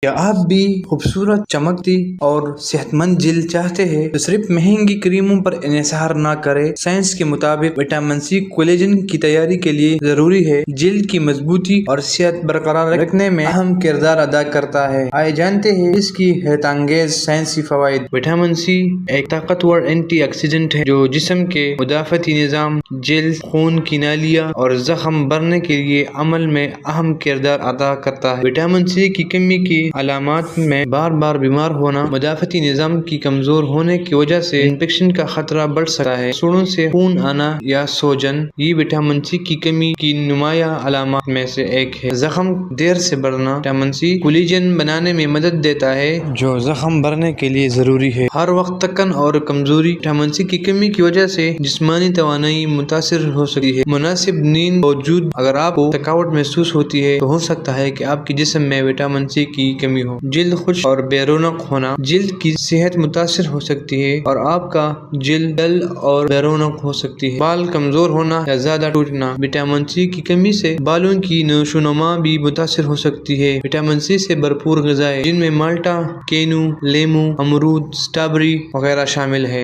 کیا آپ بھی خوبصورت، چمکتی اور صحت مند جلد چاہتے ہیں تو صرف مہنگی کریموں پر انحصار نہ کریں۔ سائنس کے مطابق وٹامن سی کولیجن کی تیاری کے لیے ضروری ہے، جلد کی مضبوطی اور صحت برقرار رکھنے میں اہم کردار ادا کرتا ہے۔ آئے جانتے ہیں اس کی حیرت انگیز سائنسی فوائد۔ وٹامن سی ایک طاقتور اینٹی آکسیڈنٹ ہے جو جسم کے مدافعتی نظام، جلد، خون کی نالیاں اور زخم بھرنے کے لیے عمل میں اہم کردار ادا کرتا ہے۔ وٹامن سی کی کمی کی علامات میں بار بار بیمار ہونا، مدافعتی نظام کی کمزور ہونے کی وجہ سے انفیکشن کا خطرہ بڑھ سکتا ہے، سوڑوں سے خون آنا یا سوجن، یہ وٹامن سی کی کمی کی نمایاں علامات میں سے ایک ہے۔ زخم دیر سے بھرنا، وٹامن سی کولیجن بنانے میں مدد دیتا ہے جو زخم بھرنے کے لیے ضروری ہے۔ ہر وقت تھکن اور کمزوری، وٹامن سی کی کمی کی وجہ سے جسمانی توانائی متاثر ہو سکتی ہے۔ مناسب نیند موجود، اگر آپ کو تھکاوٹ محسوس ہوتی ہے تو ہو سکتا ہے کہ آپ کے جسم میں وٹامن سی کی کمی ہو۔ جلد خشک اور بے رونق ہونا، جلد کی صحت متاثر ہو سکتی ہے اور آپ کا جلد ڈل اور بے رونق ہو سکتی ہے۔ بال کمزور ہونا یا زیادہ ٹوٹنا، وٹامن سی کی کمی سے بالوں کی نشو و نما بھی متاثر ہو سکتی ہے۔ وٹامن سی سے بھرپور غذائیں جن میں مالٹا، کینو، لیموں، امرود، اسٹرابیری وغیرہ شامل ہے۔